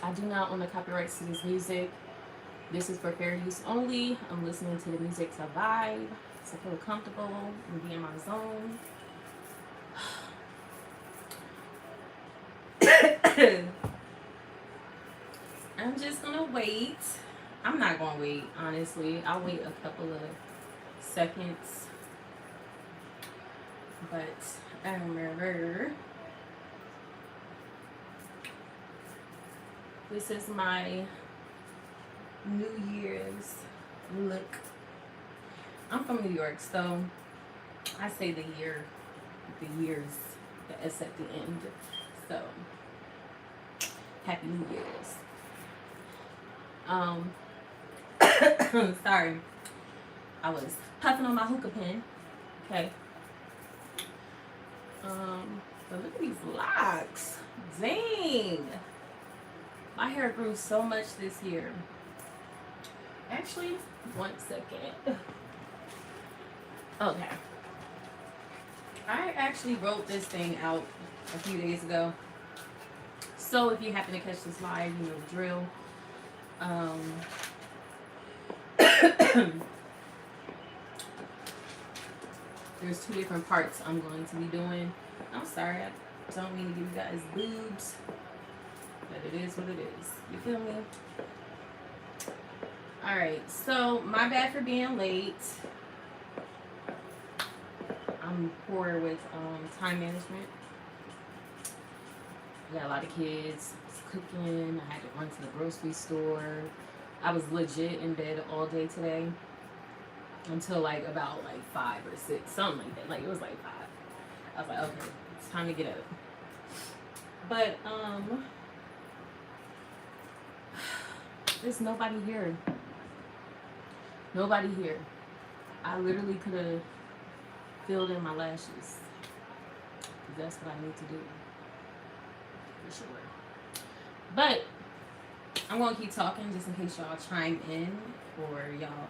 I do not own the copyrights to this music. This is for fair use only. I'm listening to the music to vibe, to feel comfortable and be in my zone. I'm just gonna wait. I'm not gonna wait, honestly. I'll wait a couple of seconds. But I remember this is my New Year's look. I'm from New York, so I say the years, the S at the end. So Happy New Year's. Um, sorry, I was puffing on my hookah pen. Okay. But look at these locks. Dang, my hair grew so much this year. Actually, 1 second. Okay. I actually wrote this thing out a few days ago. So if you happen to catch this live, you know the drill. Um, there's two different parts I'm going to be doing. I'm sorry, I don't mean to give you guys boobs, but it is what it is. You feel me? Alright, so my bad for being late. I'm poor with time management. I got a lot of kids. I was cooking. I had to run to the grocery store. I was legit in bed all day today until like about like 5 or 6, something like that. Like it was like 5. I was like, okay, it's time to get up. But there's nobody here. Nobody here. I literally could have filled in my lashes. That's what I need to do. For sure. But I'm gonna keep talking just in case y'all chime in or y'all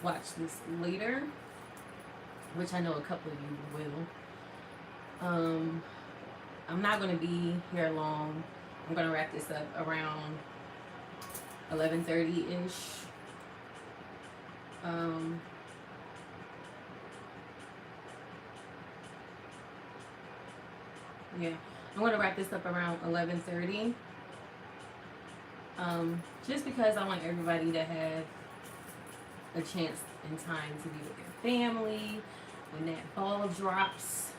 watch this later, which I know a couple of you will. I'm not gonna be here long. I'm gonna wrap this up around 11:30 ish. Yeah, I'm gonna wrap this up around 11:30. Just because I want everybody to have a chance and time to be with their family when that ball drops.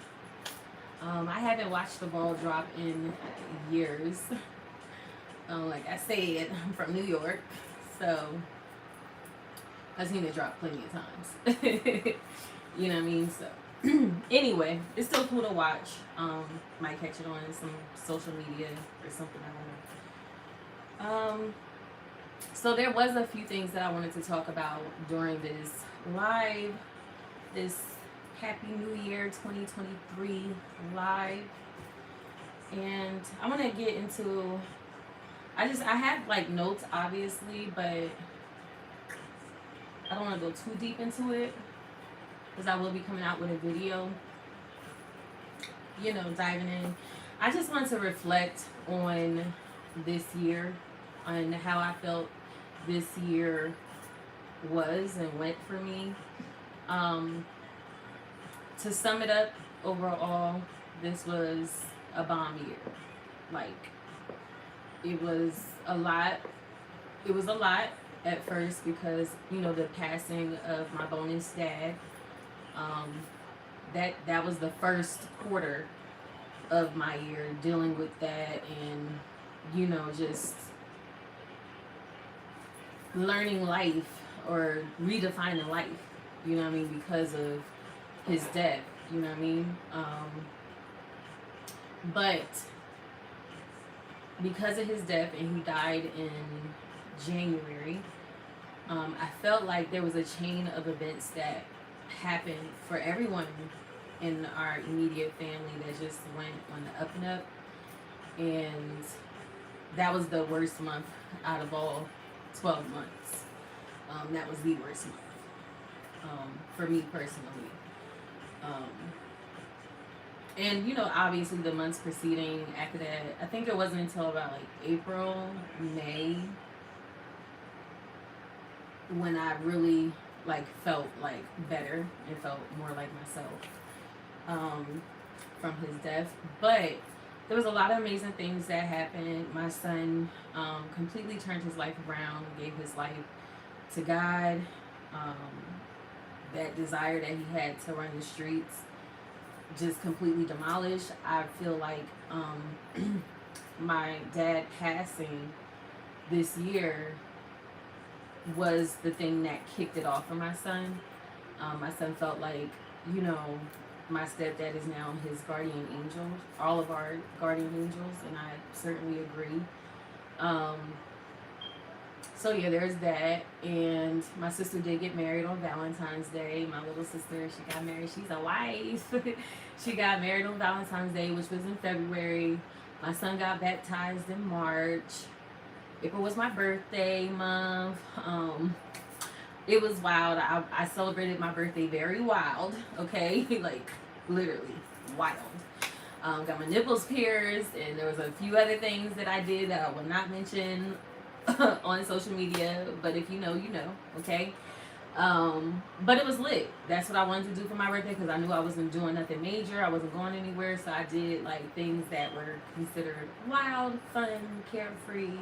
I haven't watched the ball drop in years. Like I said, I'm from New York, so I've seen it drop plenty of times. You know what I mean? So anyway, it's still cool to watch. Might catch it on some social media or something. I don't know. So there was a few things that I wanted to talk about during this live, this Happy New Year 2023 live, and I want to get into. I have like notes obviously, but I don't want to go too deep into it because I will be coming out with a video. You know, diving in. I just want to reflect on this year, on how I felt this year was and went for me. To sum it up, overall, this was a bomb year. Like, it was a lot. It was a lot at first because, you know, the passing of my bonus dad. That was the first quarter of my year dealing with that, and you know, just learning life or redefining life, you know what I mean, because of his death, you know what I mean. But because of his death, and he died in January, I felt like there was a chain of events that happened for everyone in our immediate family that just went on the up and up, and that was the worst month out of all 12 months. That was the worst month, for me personally. Um, And you know, obviously the months preceding after that, I think it wasn't until about like April, May when I really like felt like better and felt more like myself um, from his death. But there was a lot of amazing things that happened. My son completely turned his life around, gave his life to God. Um, that desire that he had to run the streets just completely demolished. I feel like my dad passing this year was the thing that kicked it off for my son. My son felt like, you know, my stepdad is now his guardian angel, all of our guardian angels, and I certainly agree. Um, so yeah, there's that. And my sister did get married on Valentine's Day. My little sister, she got married. She's a wife. She got married on Valentine's Day, which was in February. My son got baptized in March. April was my birthday month. It was wild. I celebrated my birthday very wild, okay? Like, literally wild. Got my nipples pierced, and there was a few other things that I did that I will not mention on social media, but if you know, you know, okay? But it was lit. That's what I wanted to do for my birthday because I knew I wasn't doing nothing major. I wasn't going anywhere, so I did like things that were considered wild, fun, carefree,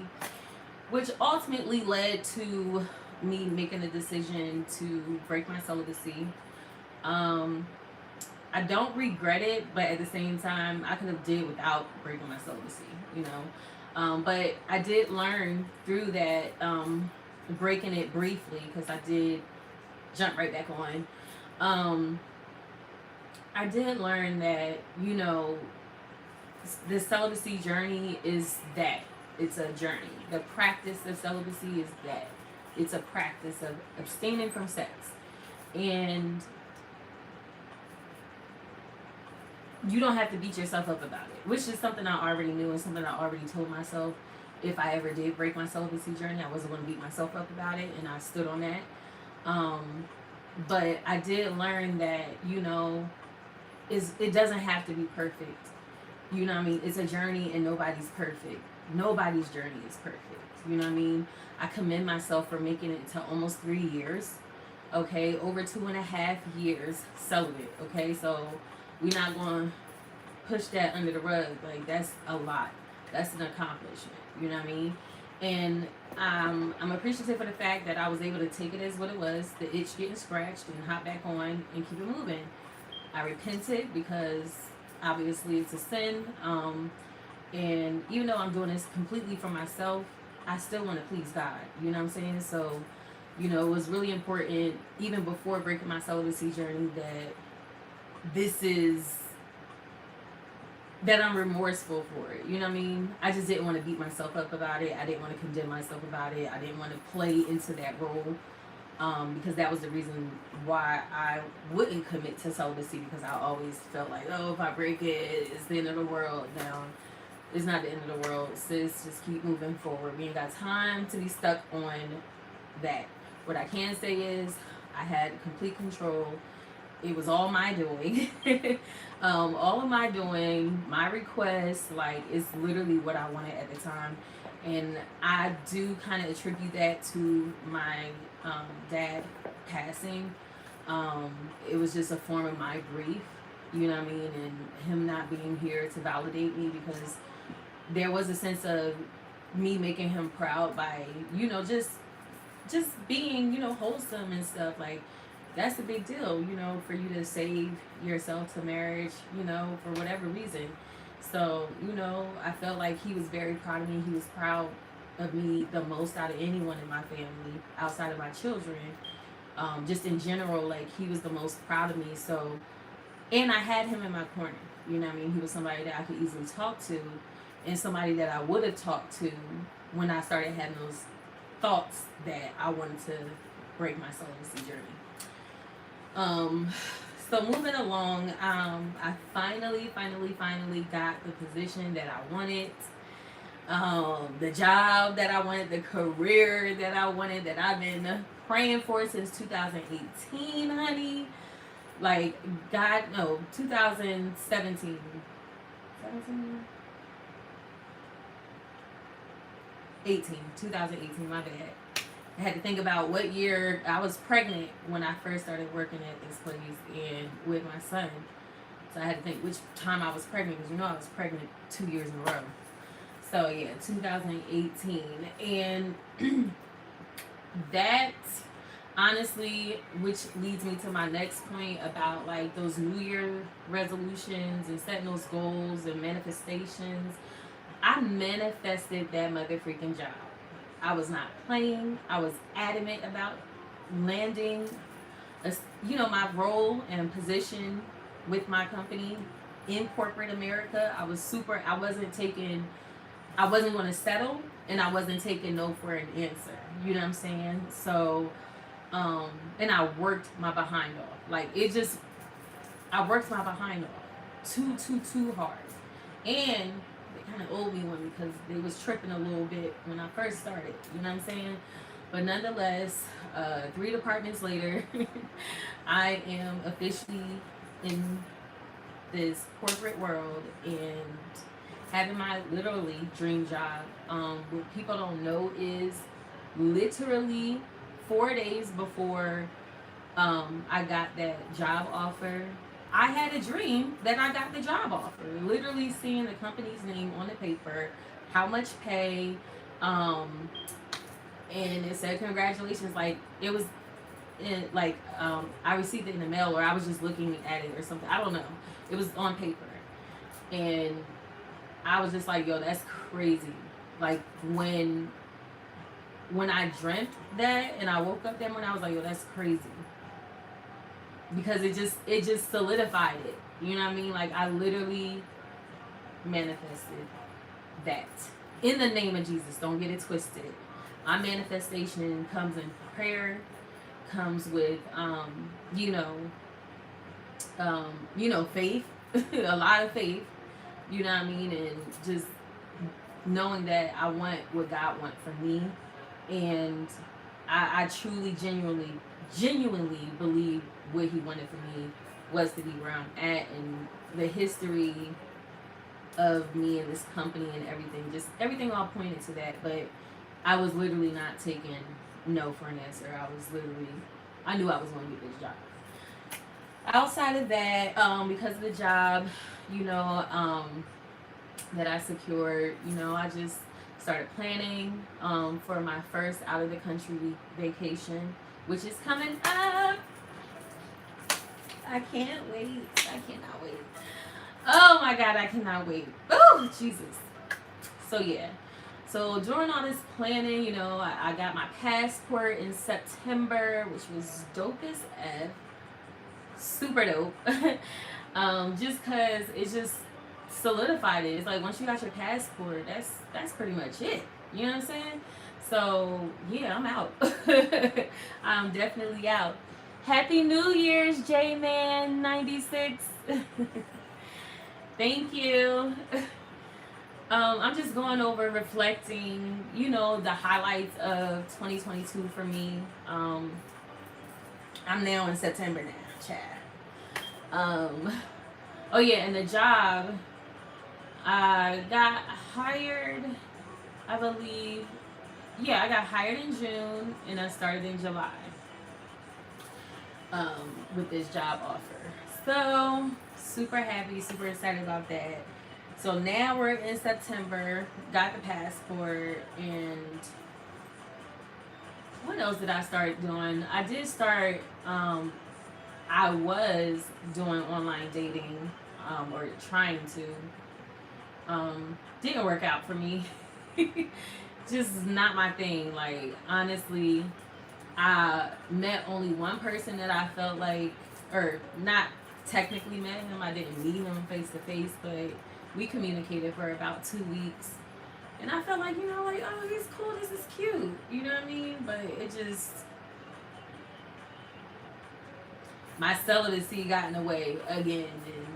which ultimately led to me making the decision to break my celibacy. Um, I don't regret it, but at the same time, I could have did without breaking my celibacy, you know. But I did learn through that, breaking it briefly, because I did jump right back on. Um, I did learn that, you know, the celibacy journey is that. It's a journey. The practice of celibacy is that. It's a practice of abstaining from sex. And you don't have to beat yourself up about it, which is something I already knew and something I already told myself. If I ever did break my celibacy journey, I wasn't going to beat myself up about it, and I stood on that. But I did learn that, you know, it doesn't have to be perfect. You know what I mean? It's a journey, and nobody's perfect. Nobody's journey is perfect. You know what I mean? I commend myself for making it to almost 3 years. Okay, over 2.5 years celibate. Okay, so we're not going to push that under the rug. Like, that's a lot. That's an accomplishment. You know what I mean? And I'm appreciative for the fact that I was able to take it as what it was, the itch getting scratched, and hop back on and keep it moving. I repented because obviously it's a sin. And even though I'm doing this completely for myself, I still want to please God. You know what I'm saying? So, you know, it was really important, even before breaking my celibacy journey, that I'm remorseful for it. You know what I mean? I just didn't want to beat myself up about it. I didn't want to condemn myself about it. I didn't want to play into that role. Because that was the reason why I wouldn't commit to celibacy, because I always felt like, oh, if I break it, it's the end of the world. Now, it's not the end of the world, sis. Just keep moving forward. We ain't got time to be stuck on that. What I can say is I had complete control. It was all my doing. All of my doing, my request, like, it's literally what I wanted at the time. And I do kind of attribute that to my dad passing. It was just a form of my grief, you know what I mean? And him not being here to validate me, because there was a sense of me making him proud by, you know, just being, you know, wholesome and stuff. Like, that's a big deal, you know, for you to save yourself to marriage, you know, for whatever reason. So, you know, I felt like he was very proud of me. He was proud of me the most out of anyone in my family, outside of my children. Just in general, like, he was the most proud of me. So, and I had him in my corner. You know what I mean? He was somebody that I could easily talk to, and somebody that I would have talked to when I started having those thoughts that I wanted to break my celibacy journey. So moving along, I finally got the position that I wanted, the job that I wanted, the career that I wanted, that I've been praying for since 2018, honey. Like, God, no, 2017. 17? 2018, my bad. I had to think about what year I was pregnant when I first started working at this place and with my son. So I had to think which time I was pregnant, because you know I was pregnant 2 years in a row. So yeah, 2018. And that honestly, which leads me to my next point about like those New Year resolutions and setting those goals and manifestations. I manifested that mother freaking job. I was not playing. I was adamant about landing, my role and position with my company in corporate America. I wasn't going to settle, and I wasn't taking no for an answer. You know what I'm saying? So, and I worked my behind off. I worked my behind off too hard. And they kind of owed me one because they was tripping a little bit when I first started. You know what I'm saying? But nonetheless, 3 departments later, I am officially in this corporate world and having my literally dream job. What people don't know is literally 4 days before I got that job offer, I had a dream that I got the job offer. Literally seeing the company's name on the paper, how much pay, and it said congratulations. Like it was I received it in the mail, or I was just looking at it or something. I don't know. It was on paper, and I was just like, yo, that's crazy. Like when I dreamt that and I woke up that morning, I was like, yo, that's crazy. Because it just solidified it. You know what I mean? Like I literally manifested that. In the name of Jesus. Don't get it twisted. My manifestation comes in prayer, comes with faith. A lot of faith. You know what I mean? And just knowing that I want what God wants for me. And I truly, genuinely believe what he wanted for me was to be where I'm at, and the history of me and this company and everything all pointed to that. But I was literally not taking no for an answer. I knew I was going to get this job. Outside of that, because of the job, that I secured, I just started planning for my first out of the country vacation, which is coming up. I can't wait. I cannot wait. Oh my God, I cannot wait. Oh, Jesus. So yeah. So during all this planning, I got my passport in September, which was dope as F. Super dope. Just cause it just solidified it. It's like once you got your passport, that's pretty much it. You know what I'm saying? So yeah, I'm out. I'm definitely out. Happy New Year's, J-Man 96. Thank you. I'm just going over reflecting, the highlights of 2022 for me. I'm now in September now, Chad. Oh yeah, and the job, I got hired, I believe. Yeah, I got hired in June and I started in July. With this job offer. So super happy, super excited about that. So now we're in September, got the passport, and what else did I start doing? I did start, I was doing online dating, or trying to. Didn't work out for me. Just not my thing. Like, honestly, I met only one person that I felt like, or not technically met him. I didn't meet him face to face, but we communicated for about 2 weeks. And I felt like, oh, he's cool, this is cute. You know what I mean? But it just, my celibacy got in the way again. And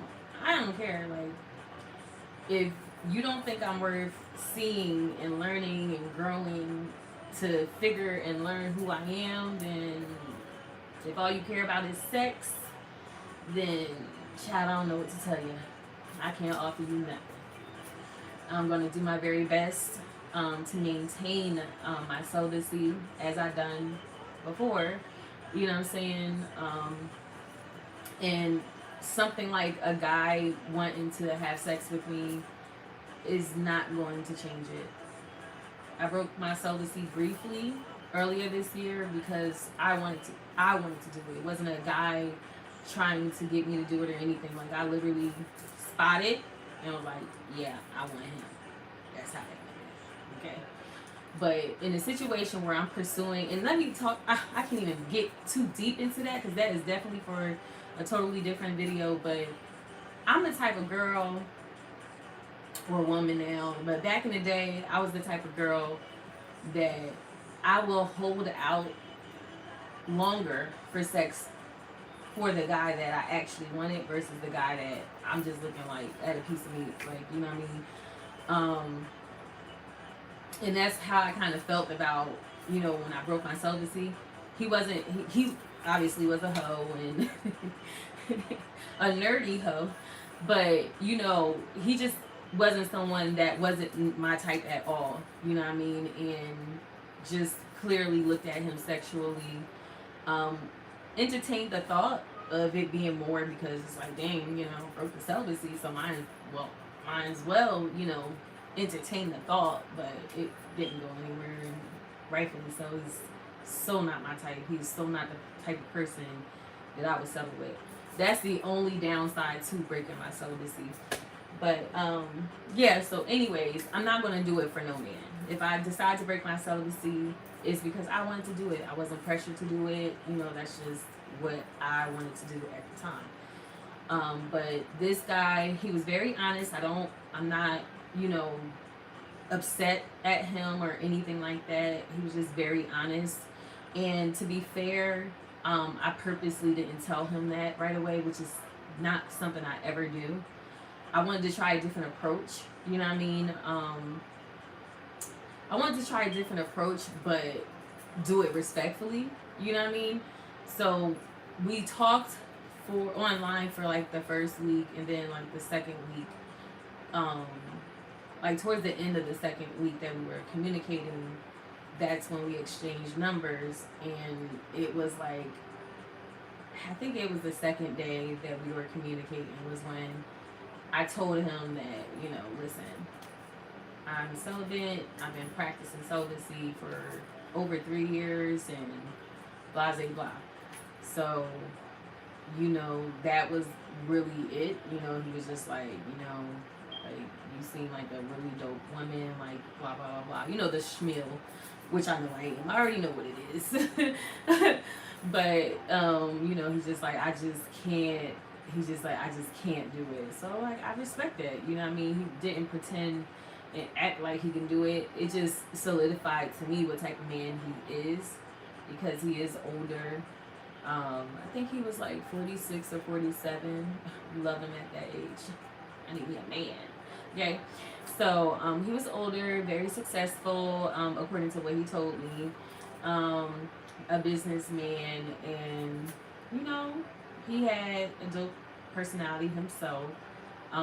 I don't care. Like, if you don't think I'm worth seeing and learning and growing to figure and learn who I am, then if all you care about is sex, then child, I don't know what to tell you. I can't offer you nothing. I'm gonna do my very best to maintain my celibacy as I done before. You know what I'm saying? And something like a guy wanting to have sex with me is not going to change it. I broke my celibacy briefly earlier this year because I wanted to do it. It wasn't a guy trying to get me to do it or anything. Like I literally spotted and was like, yeah, I want him. That's how it went. Okay. But in a situation where I'm pursuing, and let me talk, I can't even get too deep into that because that is definitely for a totally different video. But I'm the type of girl or woman now, but back in the day, I was the type of girl that I will hold out longer for sex for the guy that I actually wanted versus the guy that I'm just looking like at a piece of meat, like, you know what I mean? And that's how I kind of felt about, you know, when I broke my celibacy. He wasn't, he obviously was a hoe and a nerdy hoe, but, you know, he just wasn't someone that wasn't my type at all, you know what I mean? And just clearly looked at him sexually, entertained the thought of it being more because it's like, dang, you know, broke the celibacy, so might as well, you know, entertain the thought, but it didn't go anywhere, and rightfully so. He's so not my type. He's so not the type of person that I would settle with. That's the only downside to breaking my celibacy. But yeah, so anyways, I'm not going to do it for no man. If I decide to break my celibacy, it's because I wanted to do it. I wasn't pressured to do it. You know, that's just what I wanted to do at the time. But this guy, he was very honest. I'm not, you know, upset at him or anything like that. He was just very honest. And to be fair, I purposely didn't tell him that right away, which is not something I ever do. I wanted to try a different approach, you know what I mean? I wanted to try a different approach, but do it respectfully, you know what I mean? So we talked for online for like the first week, and then like the second week, like towards the end of the second week that we were communicating, that's when we exchanged numbers. And it was like, I think it was the second day that we were communicating was when I told him that, you know, listen, I'm celibate. I've been practicing celibacy for over 3 years and blah, blah, blah. So, you know, that was really it. You know, he was just like, you know, like, you seem like a really dope woman, like, blah, blah, blah, blah. You know, the schmeal, which I know I am. I already know what it is. But, you know, he's just like, I just can't do it. So, like, I respect that. You know what I mean? He didn't pretend and act like he can do it. It just solidified to me what type of man he is, because he is older. I think he was like 46 or 47. Love him at that age. I need me a man. Okay. So, he was older, very successful, according to what he told me. A businessman, and, you know, he had a dope personality himself.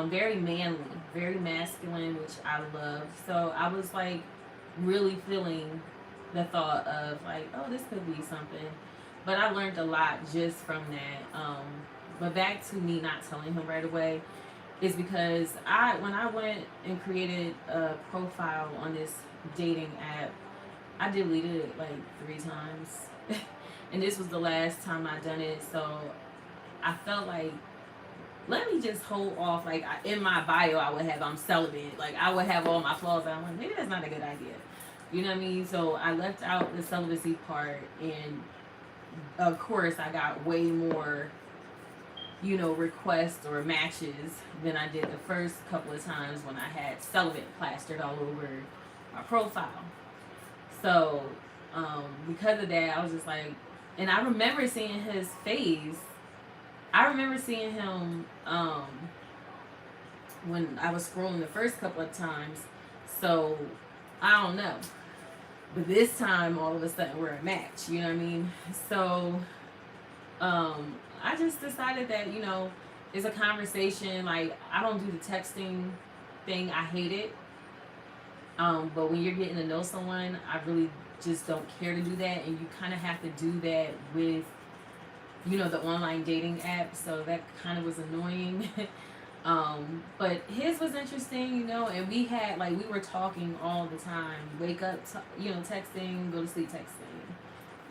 Very manly, very masculine, which I love. So I was like really feeling the thought of like, oh, this could be something. But I learned a lot just from that. But back to me not telling him right away is because when I went and created a profile on this dating app, I deleted it like 3 times. And this was the last time I done it. So I felt like, let me just hold off. Like, in my bio, I would have, I'm celibate. Like, I would have all my flaws. I'm like, maybe that's not a good idea. You know what I mean? So I left out the celibacy part. And, of course, I got way more, you know, requests or matches than I did the first couple of times when I had celibate plastered all over my profile. So, because of that, I was just like, and I remember seeing his face. I remember seeing him when I was scrolling the first couple of times. So, I don't know. But this time, all of a sudden, we're a match. You know what I mean? So, I just decided that, it's a conversation. Like, I don't do the texting thing. I hate it. But when you're getting to know someone, I really just don't care to do that. And you kind of have to do that with, the online dating app. So that kind of was annoying. But his was interesting, and we had, like, we were talking all the time. Wake up, texting, go to sleep texting,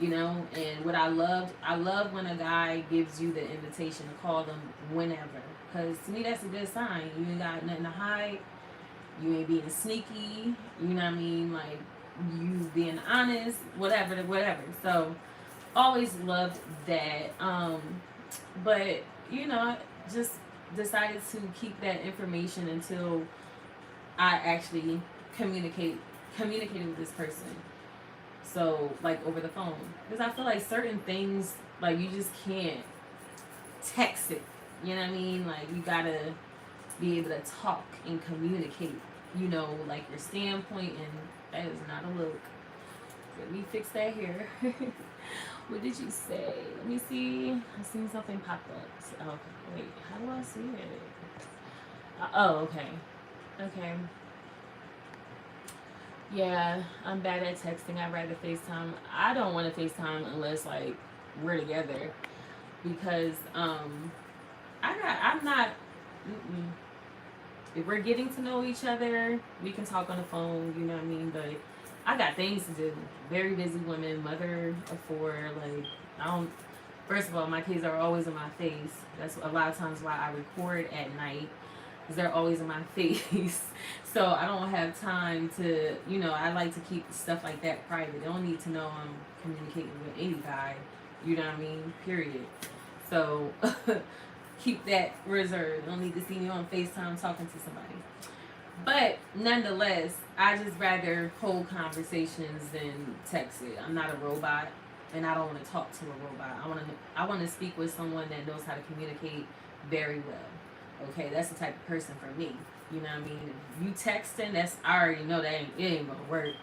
and what I love when a guy gives you the invitation to call them whenever. Because to me, that's a good sign. You ain't got nothing to hide. You ain't being sneaky. You know what I mean? Like, you being honest, whatever. So, always loved that. But, just decided to keep that information until I actually communicated with this person. So, like, over the phone. Because I feel like certain things, like, you just can't text it. You know what I mean? Like, you gotta be able to talk and communicate, like, your standpoint, and that is not a look. Let me fix that here. What did you say? Let me see. I seen something pop up. Oh, wait, how do I see it? Okay. Okay. Yeah, I'm bad at texting. I'd rather FaceTime. I don't want to FaceTime unless, like, we're together. Because, I'm not, if we're getting to know each other, we can talk on the phone, you know what I mean? But I got things to do. Very busy woman, mother of 4. Like, first of all, my kids are always in my face. That's a lot of times why I record at night, because they're always in my face. So I don't have time to, I like to keep stuff like that private. They don't need to know I'm communicating with any guy, you know what I mean? Period. So keep that reserved. Don't need to see me on FaceTime talking to somebody. But nonetheless, I just rather hold conversations than text it. I'm not a robot, and I don't want to talk to a robot. I want to speak with someone that knows how to communicate very well. Okay, that's the type of person for me. You know what I mean? If you texting, I already know that it ain't gonna work.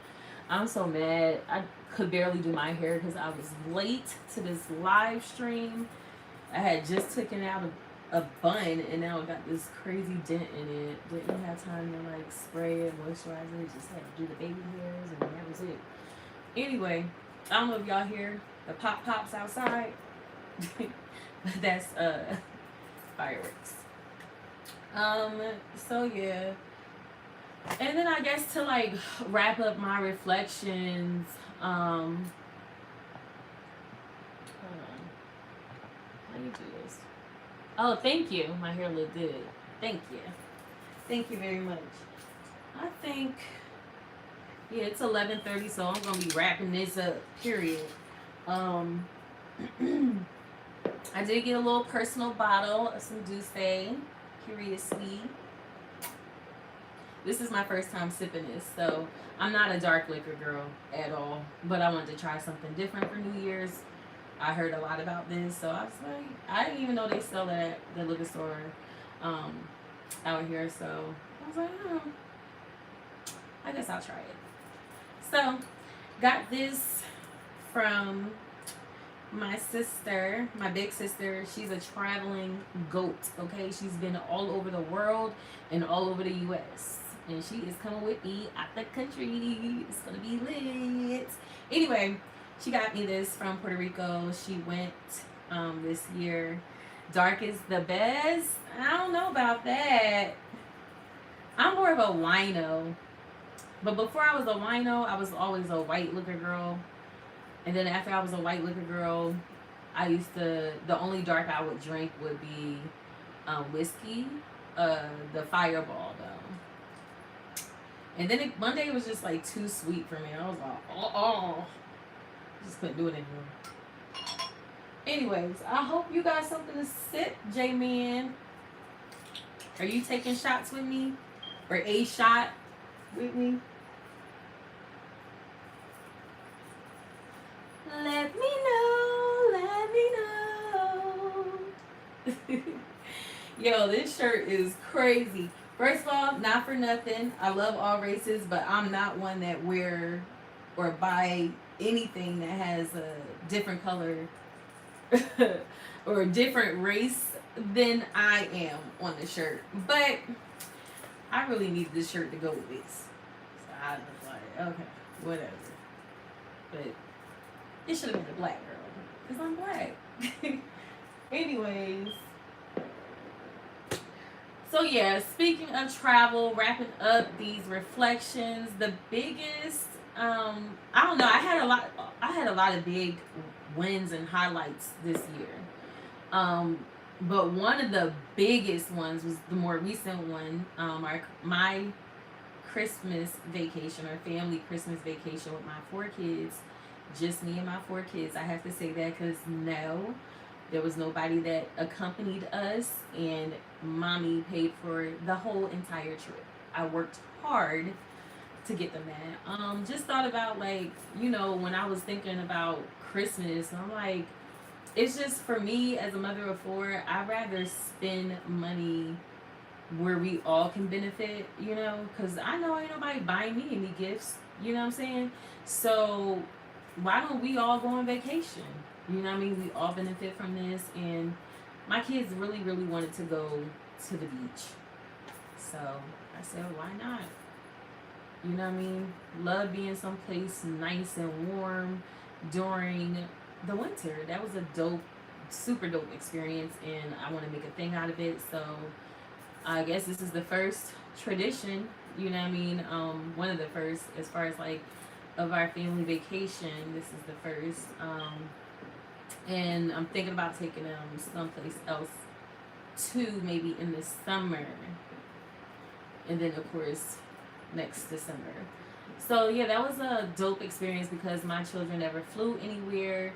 I'm so mad. I could barely do my hair because I was late to this live stream. I had just taken out a bun, and now it got this crazy dent in it. Didn't have time to, like, spray it, moisturize it. Just had to do the baby hairs, and that was it. Anyway, I don't know if y'all hear the pops outside. But that's fireworks. So yeah. And then I guess to, like, wrap up my reflections, hold on. How do you do this? Oh, thank you. My hair looked good. Thank you. Thank you very much. I think, yeah, it's 11:30, so I'm gonna be wrapping this up. Period. I did get a little personal bottle of some Douce, curiously. This is my first time sipping this, so I'm not a dark liquor girl at all. But I wanted to try something different for New Year's. I heard a lot about this, so I was like, I didn't even know they sell it at the liquor store out here. So I was like, I guess I'll try it. So got this from my sister, my big sister. She's a traveling goat. Okay, she's been all over the world and all over the U.S. and she is coming with me out the country. It's gonna be lit. Anyway, she got me this from Puerto Rico. She went this year. Dark is the best. I don't know about that. I'm more of a wino. But before I was a wino, I was always a white liquor girl. And then after I was a white liquor girl, the only dark I would drink would be whiskey, the Fireball though. And then one day it was just like too sweet for me. I was like, just couldn't do it anymore. Anyways, I hope you got something to sip, J-Man. Are you taking shots with me? Or a shot with me? Let me know. Yo, this shirt is crazy. First of all, not for nothing, I love all races, but I'm not one that wear or buy anything that has a different color or a different race than I am on the shirt. But I really needed this shirt to go with this. So I was like, okay, whatever. But it should have been a black girl. Because I'm black. Anyways. So yeah, speaking of travel, wrapping up these reflections, the biggest I don't know, I had a lot of big wins and highlights this year. Um but one of the biggest ones was the more recent one. My Christmas vacation or family Christmas vacation with my four kids, just me and my four kids. I have to say that because no, there was nobody that accompanied us, and mommy paid for the whole entire trip. I worked hard to get them that. Just thought about, like, when I was thinking about Christmas, I'm like, it's just for me as a mother of four, I'd rather spend money where we all can benefit, because I know ain't nobody buying me any gifts, you know what I'm saying? So why don't we all go on vacation? You know what I mean? We all benefit from this, and my kids really, really wanted to go to the beach. So I said, why not? You know what I mean? Love being someplace nice and warm during the winter. That was a dope, super dope experience, and I want to make a thing out of it. So I guess this is the first tradition, you know what I mean? One of the first, as far as like of our family vacation. This is the first. And I'm thinking about taking them someplace else too, maybe in the summer. And then, of course, next December. So, yeah, that was a dope experience because my children never flew anywhere.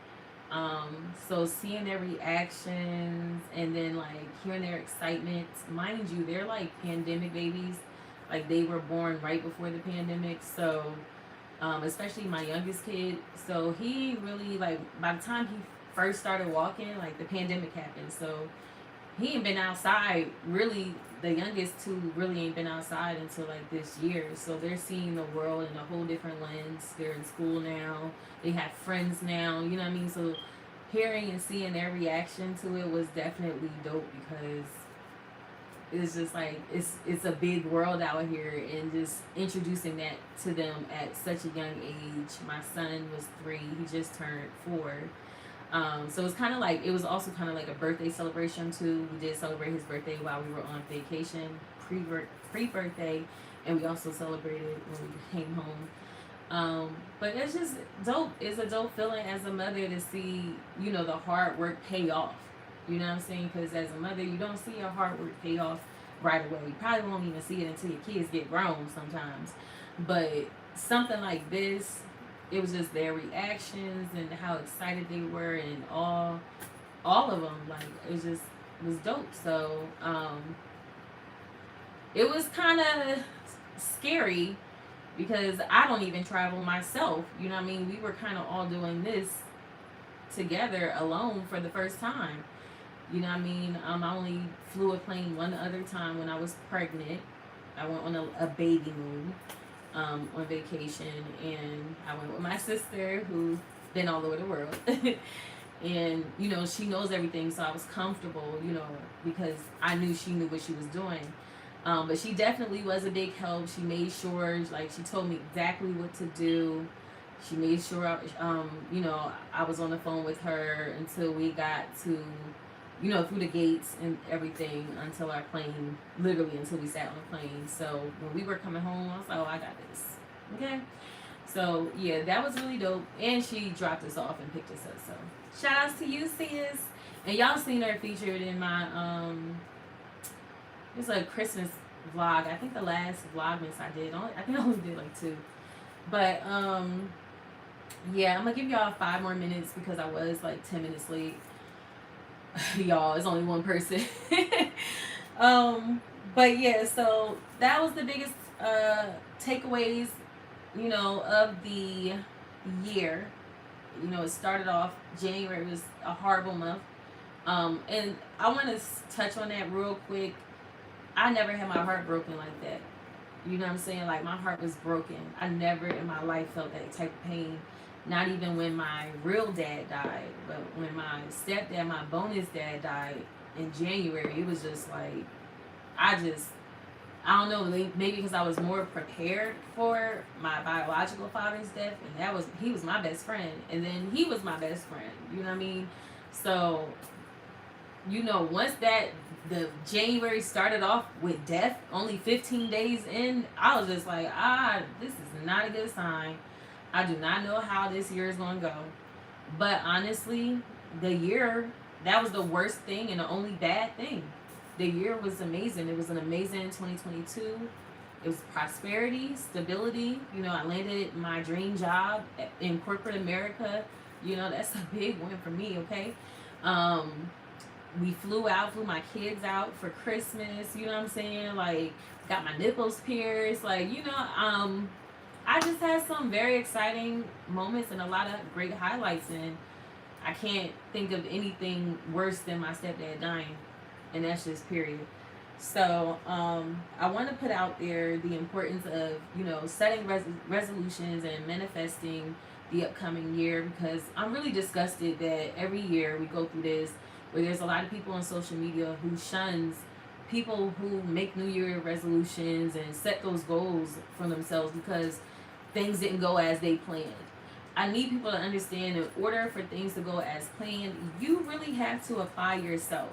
So seeing their reactions and then like hearing their excitement, mind you, they're like pandemic babies. Like they were born right before the pandemic. So, especially my youngest kid. So he really, like, by the time he first started walking, like the pandemic happened. So he ain't been outside really. The youngest two really ain't been outside until like this year. So they're seeing the world in a whole different lens. They're in school now. They have friends now. You know what I mean? So hearing and seeing their reaction to it was definitely dope because it's just like it's a big world out here, and just introducing that to them at such a young age. My son was 3. He just turned 4. So it's kind of like, it was also kind of like a birthday celebration too. We did celebrate his birthday while we were on vacation, pre-birthday, and we also celebrated when we came home. But it's just dope. It's a dope feeling as a mother to see, the hard work pay off. You know what I'm saying? Because as a mother, you don't see your hard work pay off right away. You probably won't even see it until your kids get grown sometimes. But something like this, it was just their reactions and how excited they were, and all of them, like, it was dope. So it was kind of scary because I don't even travel myself, you know what I mean? We were kind of all doing this together alone for the first time, you know what I mean? I only flew a plane one other time when I was pregnant. I went on a baby moon on vacation, and I went with my sister who's been all over the world. And she knows everything, so I was comfortable, because I knew she knew what she was doing. But she definitely was a big help. She made sure, like, she told me exactly what to do. She made sure I was on the phone with her until we got to, through the gates and everything, until our plane, literally until we sat on the plane. So when we were coming home, I was like, oh, I got this. Okay? So, yeah, that was really dope. And she dropped us off and picked us up. So, shout outs to you, sis. And y'all seen her featured in my, it's a Christmas vlog. I think the last Vlogmas I did, I think I only did like 2. But, yeah, I'm going to give y'all 5 more minutes because I was like 10 minutes late. Y'all, it's only one person. But yeah, so that was the biggest takeaways, of the year. It started off, January was a horrible month. And I want to touch on that real quick. I never had my heart broken like that. You know what I'm saying? Like, my heart was broken. I never in my life felt that type of pain Not even when my real dad died, but when my stepdad, my bonus dad, died in January. It was just like, I just, I don't know, maybe because I was more prepared for my biological father's death, and he was my best friend, and then he was my best friend. You know what I mean? So, once the January started off with death, only 15 days in, I was just like, this is not a good sign. I do not know how this year is going to go. But honestly, that was the worst thing and the only bad thing. The year was amazing. It was an amazing 2022. It was prosperity, stability. I landed my dream job in corporate America. That's a big win for me, okay? We flew my kids out for Christmas, you know what I'm saying? Like, got my nipples pierced. Like, I just had some very exciting moments and a lot of great highlights, and I can't think of anything worse than my stepdad dying, and that's just period. So I want to put out there the importance of setting resolutions and manifesting the upcoming year, because I'm really disgusted that every year we go through this where there's a lot of people on social media who shuns people who make New Year resolutions and set those goals for themselves because things didn't go as they planned. I need people to understand, in order for things to go as planned, you really have to apply yourself.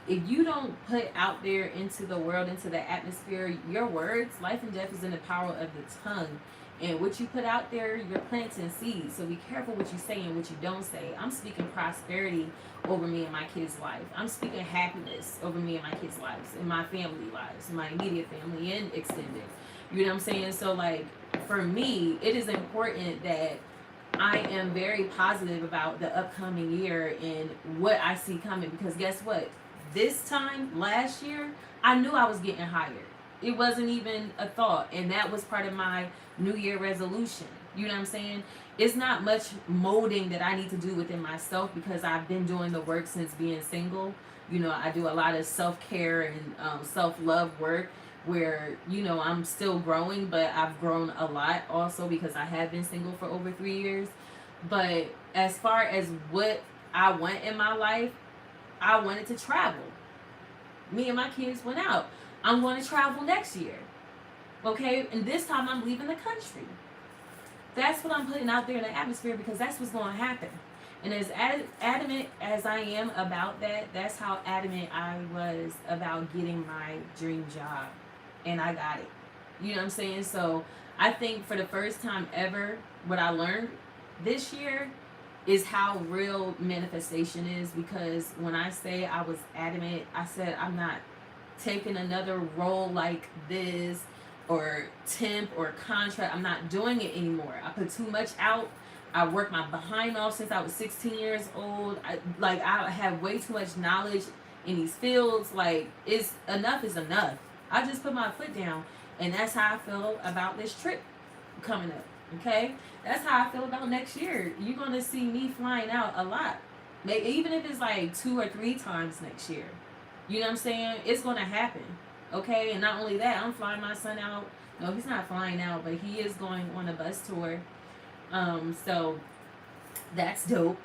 If you don't put out there into the world, into the atmosphere, your words, life and death is in the power of the tongue. And what you put out there, you're planting seeds. So be careful what you say and what you don't say. I'm speaking prosperity over me and my kids' life. I'm speaking happiness over me and my kids' lives, and my family lives, my immediate family and extended. You know what I'm saying? So, like, for me, it is important that I am very positive about the upcoming year and what I see coming, because guess what? This time last year, I knew I was getting hired. It wasn't even a thought, and that was part of my New Year resolution. You know what I'm saying? It's not much molding that I need to do within myself, because I've been doing the work since being single. I do a lot of self-care and self-love work where, I'm still growing, but I've grown a lot also because I have been single for over 3 years. But as far as what I want in my life, I wanted to travel. Me and my kids went out. I'm going to travel next year. Okay? And this time I'm leaving the country. That's what I'm putting out there in the atmosphere, because that's what's going to happen. And as adamant as I am about that, that's how adamant I was about getting my dream job. And I got it. You know what I'm saying? So I think for the first time ever, what I learned this year is how real manifestation is, because when I say I was adamant, I said I'm not taking another role like this or temp or contract. I'm not doing it anymore. I put too much out. I worked my behind off since I was 16 years old. I have way too much knowledge in these fields. Like, enough is enough. I just put my foot down, and that's how I feel about this trip coming up. Okay, that's how I feel about next year. You're gonna see me flying out a lot, even if it's like 2 or 3 times next year. You know what I'm saying? It's gonna happen. Okay, and not only that, I'm flying my son out. No, he's not flying out, but he is going on a bus tour. So that's dope.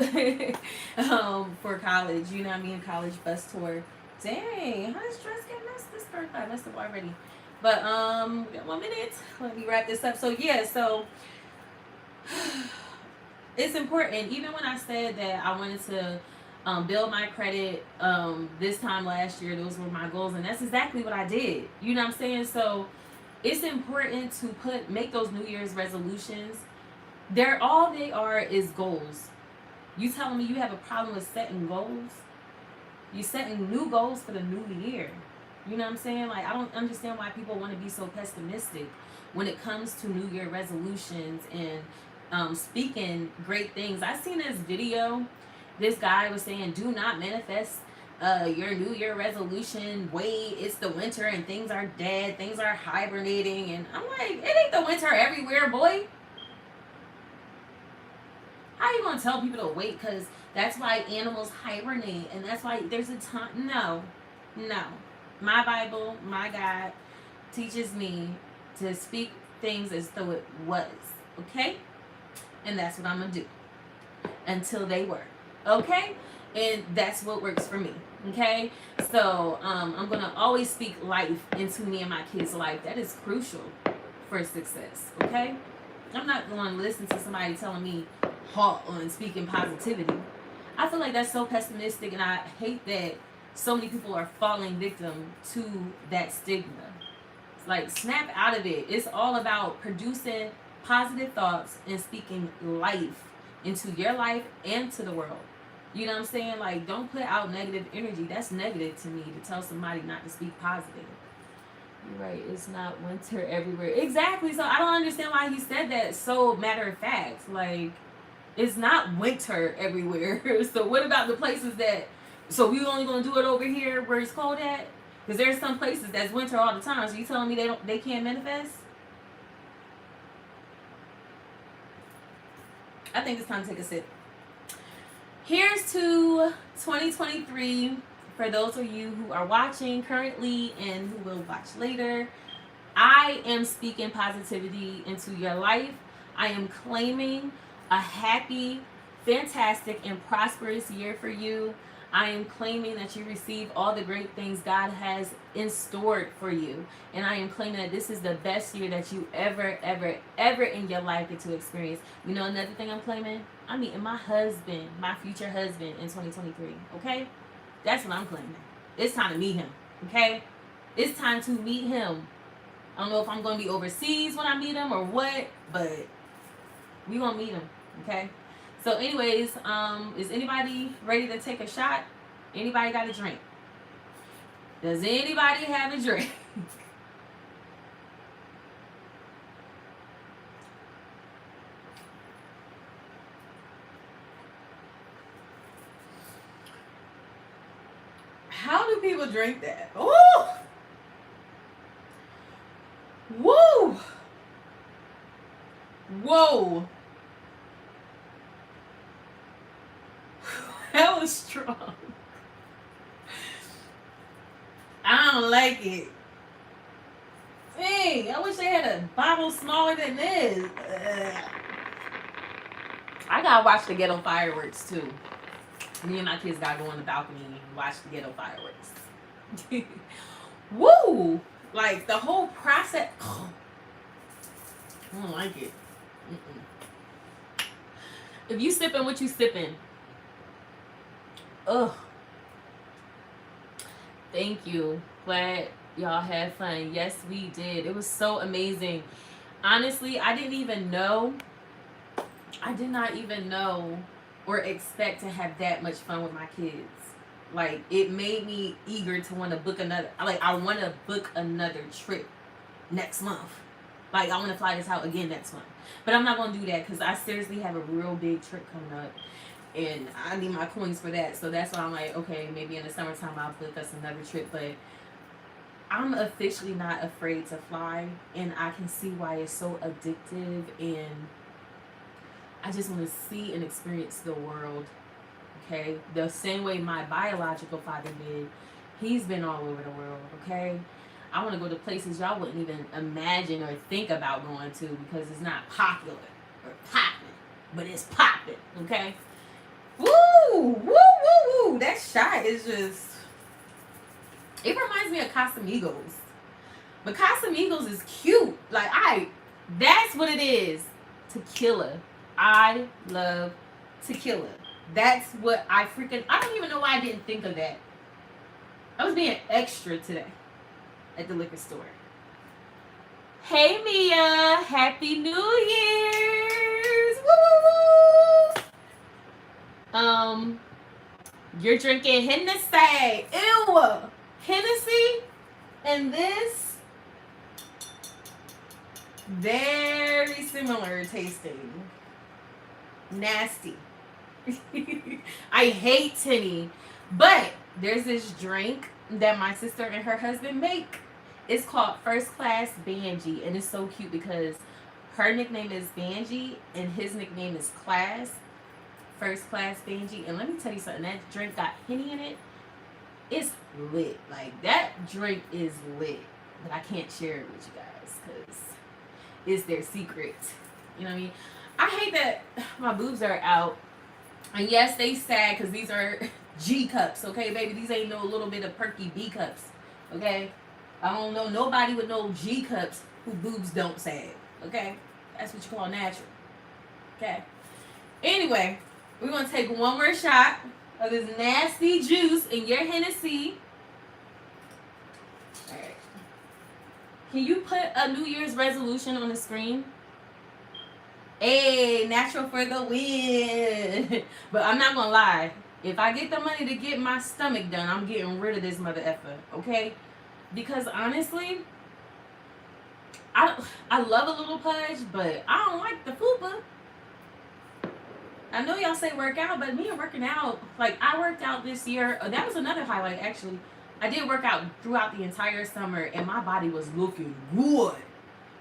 For college, you know what I mean? College bus tour. Dang, how does dress get messed this birthday? I messed up already. But we got 1 minute. Let me wrap this up. So yeah, so it's important. Even when I said that I wanted to build my credit this time last year, those were my goals, and that's exactly what I did. You know what I'm saying? So it's important to make those New Year's resolutions. All they are is goals. You telling me you have a problem with setting goals? You're setting new goals for the new year. You know what I'm saying? Like, I don't understand why people want to be so pessimistic when it comes to New Year resolutions and speaking great things. I seen this video. This guy was saying, do not manifest your New Year resolution. Wait, it's the winter and things are dead. Things are hibernating. And I'm like, it ain't the winter everywhere, boy. How you going to tell people to wait? Because that's why animals hibernate. And that's why there's a time. No. My Bible, my God, teaches me to speak things as though it was. Okay? And that's what I'm going to do until they work. Okay? And that's what works for me. Okay? So I'm going to always speak life into me and my kids' life. That is crucial for success. Okay? I'm not going to listen to somebody telling me halt on speaking positivity. I feel like that's so pessimistic, and I hate that so many people are falling victim to that stigma. It's like, snap out of it. It's all about producing positive thoughts and speaking life into your life and to the world. You know what I'm saying? Like, don't put out negative energy. That's negative to me, to tell somebody not to speak positive. You're right, it's not winter everywhere. Exactly. So I don't understand why he said that so matter of fact. Like, it's not winter everywhere. So what about the places that, so we only gonna do it over here where it's cold at? Because there's some places that's winter all the time. So you telling me they can't manifest? I think it's time to take a sip. Here's to 2023 for those of you who are watching currently and who will watch later. I am speaking positivity into your life. I am claiming a happy, fantastic, and prosperous year for you. I am claiming that you receive all the great things God has in store for you. And I am claiming that this is the best year that you ever in your life get to experience. You know another thing I'm claiming? I'm meeting my husband, my future husband in 2023. Okay? That's what I'm claiming. It's time to meet him. Okay? It's time to meet him. I don't know if I'm going to be overseas when I meet him or what, but we going to meet him. Okay? So anyways, is anybody ready to take a shot? Anybody got a drink? Does anybody have a drink? How do people drink that? Oh! Woo! Whoa! That was strong. I don't like it. Dang, I wish they had a bottle smaller than this. I gotta watch the ghetto fireworks too. Me and my kids gotta go on the balcony and watch the ghetto fireworks. Woo! Like the whole process. Oh, I don't like it. Mm-mm. If you sipping, what you sipping? Ugh. Thank you. Glad y'all had fun. Yes, we did. It was so amazing. Honestly, I did not even know or expect to have that much fun with my kids. Like, it made me eager to want to book another. Like, I want to book another trip next month. Like, I want to fly this out again next month. But I'm not going to do that because I seriously have a real big trip coming up. And I need my coins for that. So that's why I'm like, okay, maybe in the summertime I'll book us another trip. But I'm officially not afraid to fly. And I can see why it's so addictive. And I just want to see and experience the world. Okay? The same way my biological father did. He's been all over the world. Okay? I want to go to places y'all wouldn't even imagine or think about going to because it's not popular or popping. But it's popping. Okay? Woo! Woo, woo, woo. That shot is just... It reminds me of Casamigos. But Casamigos is cute. Like, that's what it is. Tequila. I love tequila. That's what I don't even know why I didn't think of that. I was being extra today at the liquor store. Hey, Mia. Happy New Year's. Woo, woo, woo. You're drinking Hennessy. Ew. Hennessy and this, very similar tasting. Nasty. I hate tinny. But there's this drink that my sister and her husband make. It's called First Class Banji. And it's so cute because her nickname is Banji and his nickname is Class. First Class Banji. And let me tell you something. That drink got Henny in it. It's lit. Like, that drink is lit. But I can't share it with you guys because it's their secret. You know what I mean? I hate that my boobs are out. And yes, they sad because these are G cups, okay, baby? These ain't no little bit of perky B cups, okay? I don't know nobody with no G cups who boobs don't sag, okay? That's what you call natural, okay? Anyway, we're going to take one more shot of this nasty juice in your Hennessy. All right. Can you put a New Year's resolution on the screen? Hey, natural for the win. But I'm not going to lie. If I get the money to get my stomach done, I'm getting rid of this mother effer, okay? Because honestly, I love a little pudge, but I don't like the fupa. I know y'all say work out, but me and working out, like I worked out this year. That was another highlight, actually. I did work out throughout the entire summer, and my body was looking good.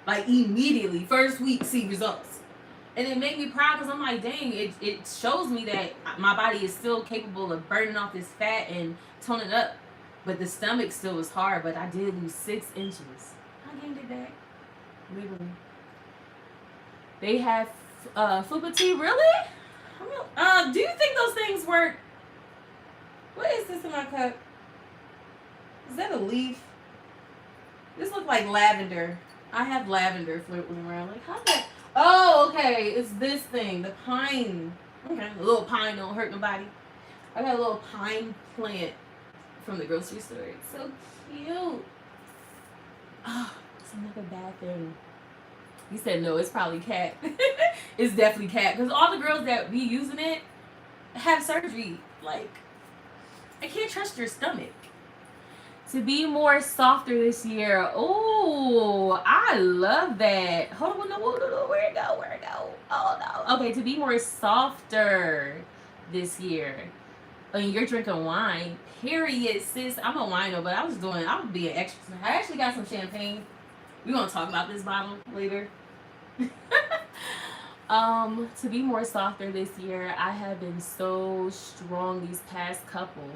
Like immediately, first week, see results. And it made me proud because I'm like, dang, it shows me that my body is still capable of burning off this fat and toning up. But the stomach still was hard, but I did lose 6 inches. I gained it back. Literally. They have Fupa tea, really? Do you think those things work? What is this in my cup? Is that a leaf? This looks like lavender. I have lavender floating around. Like, how's that? Oh, okay. It's this thing. The pine. Okay. A little pine don't hurt nobody. I got a little pine plant from the grocery store. It's so cute. Oh, it's another bad thing. You said no, it's probably cat. It's definitely cat. Because all the girls that be using it have surgery. Like, I can't trust your stomach. To be more softer this year. Oh, I love that. Hold on, no, where it go? Where it go? Oh, no. Okay, to be more softer this year. And you're drinking wine. Period, sis. I'm a wino, but I was being extra. I actually got some champagne. We're going to talk about this bottle later. To be more softer this year, I have been so strong these past couple.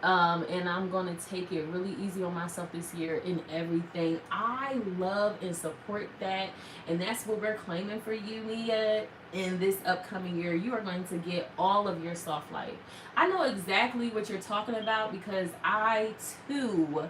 And I'm going to take it really easy on myself this year in everything. I love and support that. And that's what we're claiming for you, Mia, in this upcoming year. You are going to get all of your soft life. I know exactly what you're talking about because I, too,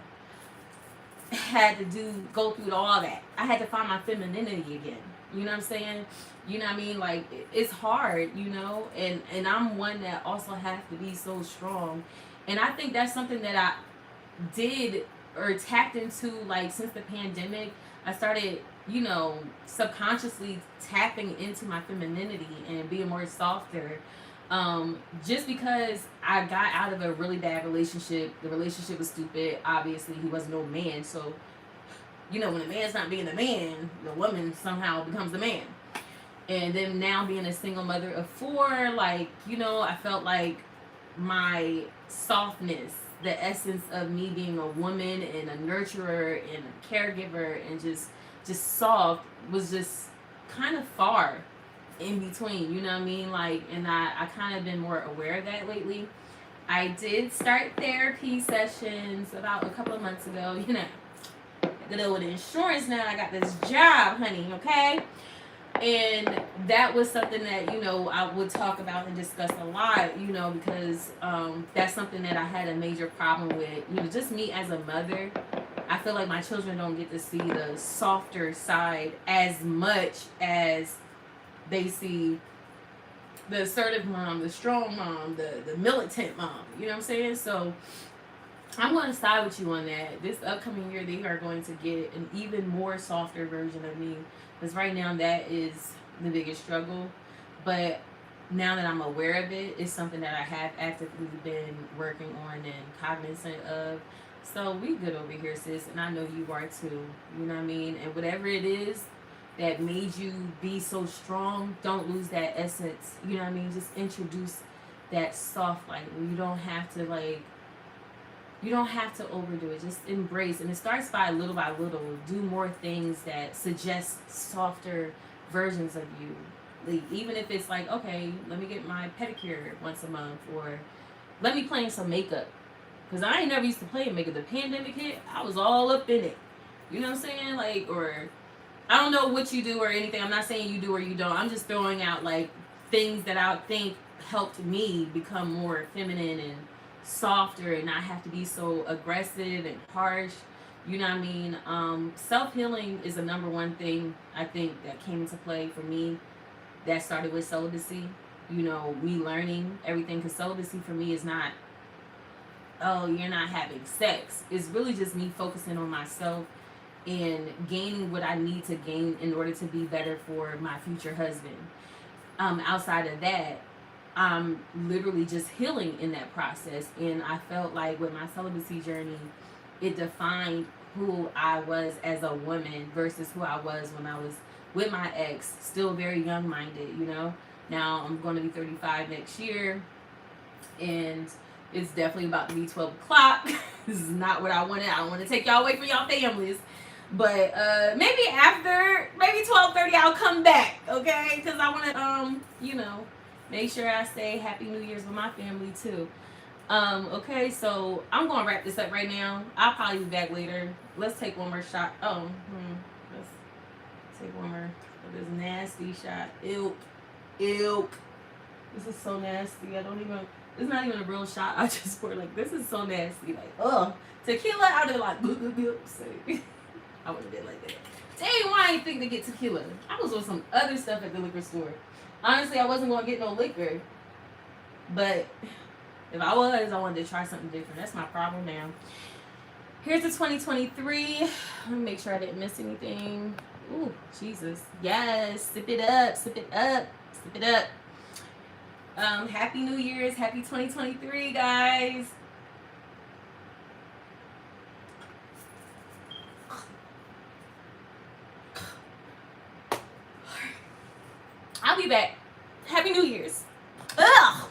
had to go through all that. I had to find my femininity again. You know what I'm saying? You know what I mean? Like, it's hard, you know? And I'm one that also has to be so strong. And I think that's something that I did or tapped into, like, since the pandemic. I started, you know, subconsciously tapping into my femininity and being more softer. Just because I got out of a really bad relationship. The relationship was stupid. Obviously, he was no man. So, you know, when a man's not being the man, the woman somehow becomes the man. And then now being a single mother of 4, like, you know, I felt like my softness, the essence of me being a woman and a nurturer and a caregiver and just soft was just kind of far in between, you know what I mean? Like, and I kind of been more aware of that lately. I did start therapy sessions about a couple of months ago, you know. Good old insurance now. I got this job, honey, okay? And that was something that, you know, I would talk about and discuss a lot, you know, because that's something that I had a major problem with. You know, just me as a mother, I feel like my children don't get to see the softer side as much as they see the assertive mom, the strong mom, the militant mom. You know what I'm saying? So I'm going to side with you on that. This upcoming year, they are going to get an even more softer version of me. Because right now, that is the biggest struggle. But now that I'm aware of it, it's something that I have actively been working on and cognizant of. So we good over here, sis. And I know you are too. You know what I mean? And whatever it is that made you be so strong, don't lose that essence. You know what I mean? Just introduce that soft light where you don't have to, like, you don't have to overdo it. Just embrace. And it starts by little. Do more things that suggest softer versions of you. Like, even if it's like, okay, let me get my pedicure once a month. Or let me play in some makeup. Because I ain't never used to play in makeup. The pandemic hit, I was all up in it. You know what I'm saying? Like, or I don't know what you do or anything. I'm not saying you do or you don't. I'm just throwing out like things that I think helped me become more feminine and softer and not have to be so aggressive and harsh. You know what I mean? Self healing is the number one thing I think that came into play for me. That started with celibacy. You know, me learning everything, because celibacy for me is not, oh, you're not having sex. It's really just me focusing on myself and gaining what I need to gain in order to be better for my future husband. Outside of that, I'm literally just healing in that process. And I felt like with my celibacy journey, it defined who I was as a woman versus who I was when I was with my ex, still very young minded, you know. Now I'm going to be 35 next year, and it's definitely about to be 12 o'clock. This is not what I wanted. I don't want to take y'all away from y'all families. But maybe after, maybe 12:30 I'll come back, okay? Because I want to, you know, make sure I say Happy New Year's with my family too. Okay, so I'm going to wrap this up right now. I'll probably be back later. Let's take one more shot. Let's take one more of this nasty shot. Ew. This is so nasty. It's not even a real shot. I just poured like, this is so nasty. Like, ugh. Tequila, I would have like, I would have been like that. Dang, why I didn't think to get tequila? I was on some other stuff at the liquor store. Honestly, I wasn't going to get no liquor. But if I was, I wanted to try something different. That's my problem now. Here's the 2023. Let me make sure I didn't miss anything. Ooh, Jesus. Yes. Sip it up. Sip it up. Sip it up. Happy New Year's. Happy 2023, guys. I'll be back. Happy New Year's. Ugh.